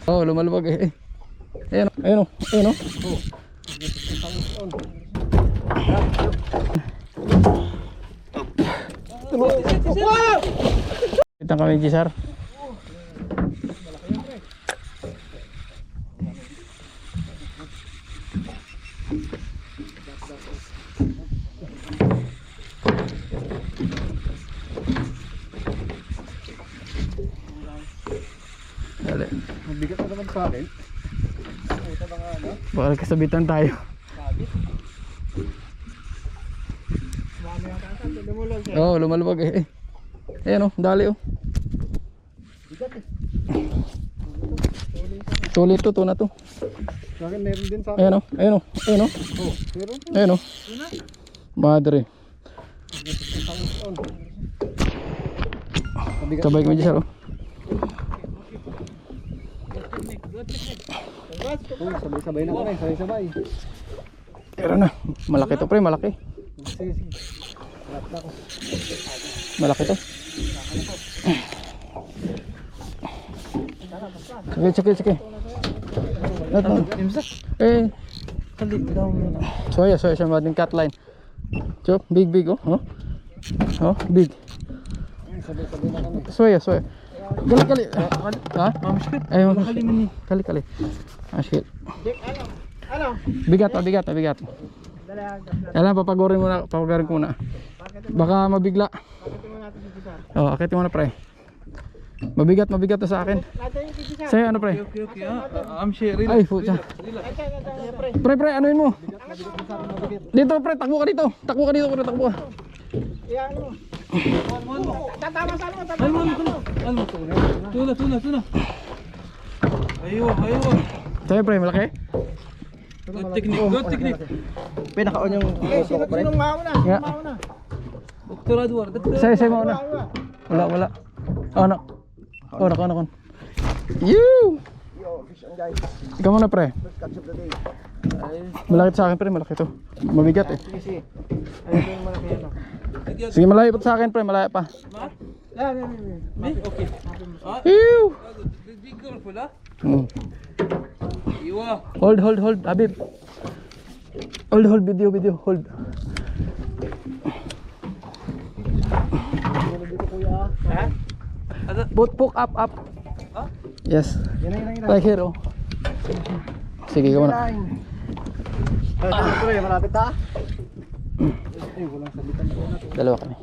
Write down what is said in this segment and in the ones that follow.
Oh, lumalubag eh. Ayan o, ayan o, ayan o. Kita kami Gisar. Dali. Mabigat na naman sa akin. Baka nagkasabitan tayo. Oo, lumalubag eh. Ayan o, dali o. Sulit to, tuna to. Sa akin meron din sa akin. Ayan o, ayan o, ayan o. Oh, meron. Ayan o. Madre. Sabay kami dyan o. Sabay-sabay na kami, sabay-sabay. Pero na, malaki to pre, malaki. Sige, sige. Lahat na ako. Malaki to. Sige, sige, sige. Eh, soya siya mating cut line. Chop, big oh. Oh, big. Sabay-sabay na kami. Soya. Kali. Ha? Mamskit. Ay, kali. Mamskit. Ano? Bigat. Alam, papagorin ko muna. Baka mabigla. Oh, akitin mo na pre. Mabigat na sa akin. Sa'yo ano pre? Okay. I'm sharing. Ay, pucha. Pre, anuin mo? Dito pre, takbo ka dito. Takbo ka. Iyan mo. Tatama sa ano? Ano? Tuna. Ayo. Sa'yo pre, malaki? Good technique. Pinaka-on yung Sinong mauna? Doktor Adwar. Sa'yo mo na. Wala. Ano? Kon. You! Yo, fish on guys. Ikaw muna pre. First catch of the day. Malaki sa akin pre, malaki to. Mabigat eh. Sige. Ayun yung malaki yan. Sige, malayo pa sa akin pre, malayo pa. Yan. Okay. Ew! Be careful, ha? Iwa. Hold, Habib. Hold, video, hold. Ha? Both poke up. Huh? Yes. Yan. Like here, oh. Sige, ikaw na. Pre, malapit ha? Ay, walang sabitan ko na. Dalawa kami.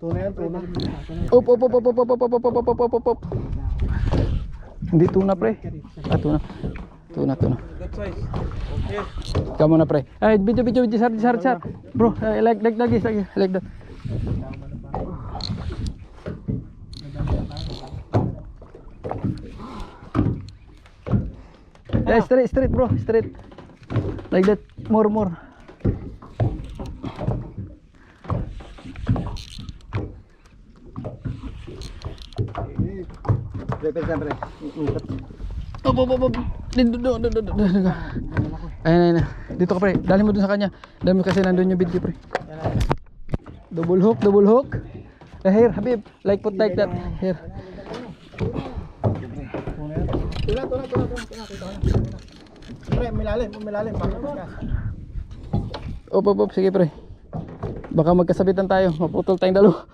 Tuna yan, tuna. Up. Hindi tuna, pre. Tuna. That size. Okay. Ikaw muna, pre. Ay, video, sir. Bro, like that. Yeah, straight, bro. Straight. Like that. More. Pre. Op. Dito. Ayun. Dito ka, pre. Dali mo dun sa kanya. Dali mo kasi nandun yung video, pre. Double hook. Here, Habib. Put like that. Here. Tuna. Pre, milalim. Op. Sige, pre. Baka magkasabitan tayo. Maputol tayong dalawa.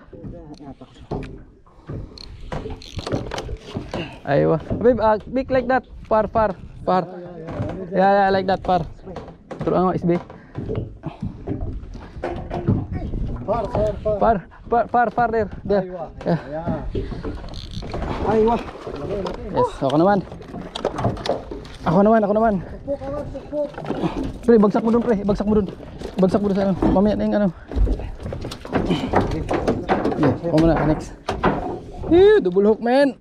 Aywa. Habib, big like that. Par. Yeah, like that, par. Turun ang SB. Par there. Yeah. Aywa. Yes, ako naman. Pre, bagsak mo dun, pre. Bagsak mo dun sa ano. Mamaya na yung ano. Yeah, ako muna, next. Double hook, man.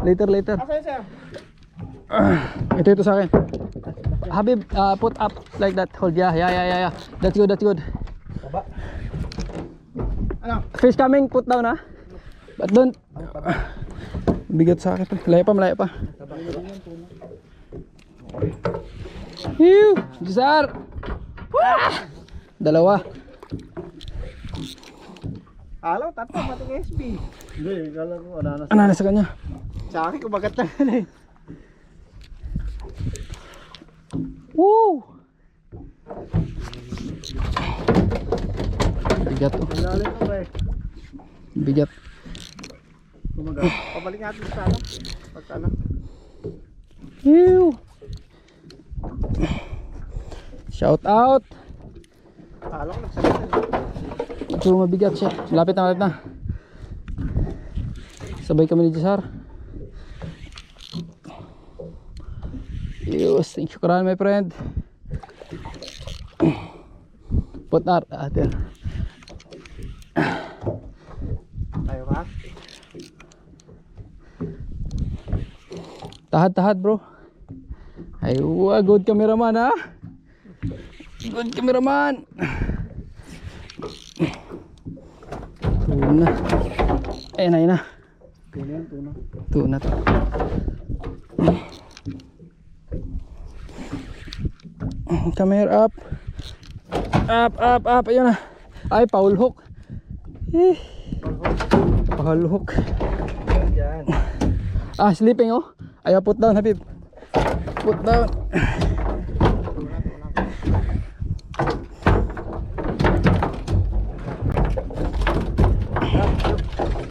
Later. Ito sa akin. Habib, put up like that. Hold, yeah. That's good. Ano? Fish coming, put down ha. But don't. Bigat sa akin. Malaya pa. Gisar. Dalawa. Alam, tatlo, pati kay SB. Hindi, kala ko, ananas. Ananas sa kanya. Sa akin, kumagat na yan eh. Woo! Bigat oh. Malalim na ba eh. Bigat. Kumagat. Pabalik natin sa ano. Pagka ano. Ew. Shout out. Alam ko, nagsalit na. Medyo mabigat siya. Lapit na, lapit na. Sabay kami ni Jessar. Yes, thank you karan my friend. Put art there. Tayo ka? Tahat bro. Ay, good cameraman ha. Good cameraman. Tuna. Ayun na. Tuna yan, tuna. Tuna to. Come here, up. Up. Ayun na. Ay, Paul hook. Paul hook. Yan. Ah, sleeping oh. Ayaw, put down, Habib. Put down.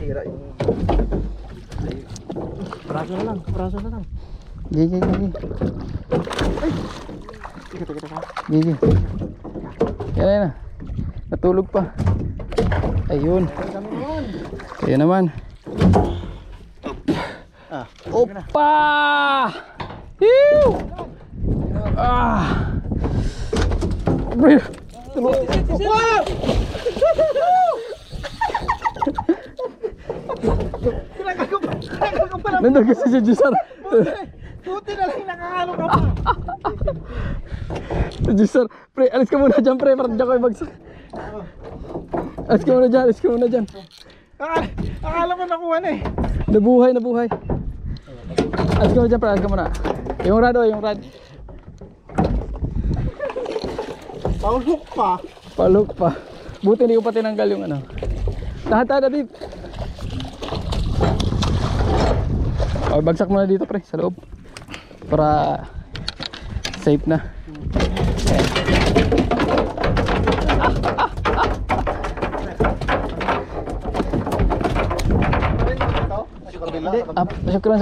Tira yung... Braso na lang. Gigi. Teka. Gigi. Yan na. Natulog pa. Ayun. Ayun naman. Ah, Opa! Ew! Ah! Bro! Kailangan ko pala. Nandun kasi si Jessar. Buti na lang nakakalo ka pa. Si Jessar. Pre, alis ka muna dyan, pre. Parang dyan ko ibagsak. Alis ka muna dyan. Akala ko nakuha na eh. Nabuhay. Alis ka muna dyan, pre. Alis ka muna. Yung rad. Paulok pa. Palok pa. Buti hindi ko pa tinanggal yung ano. Tahan, Habib. Okay, bagsak muna dito, pre, sa loob. Para safe na.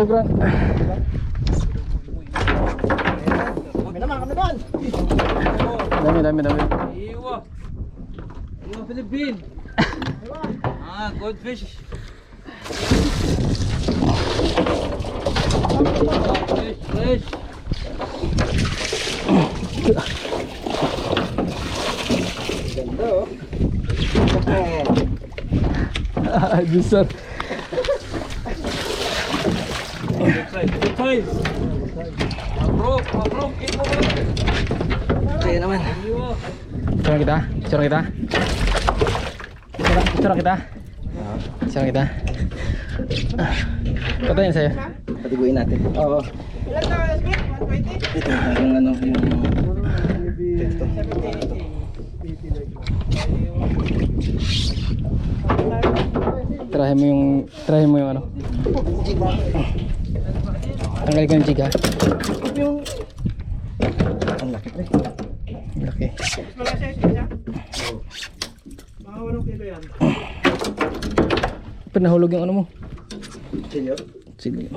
Syukran. Kami naman. Dami. Iwa. Philippine. Goldfish. Fresh. Ganda oh. Jessar. Good size. Mabrok. Eat mo ba? Kaya naman. Iwa. Picture kita. Patayin sa'yo. Patiguin natin. Oo. Ilan na SB? 120? Ito yung ano yung... Try mo yung ano. Tanggal ko yung jig ha. Ang laki. Laki. Mga 8 kilo yan. Pinahulog yung ano mo. Senior? Sige.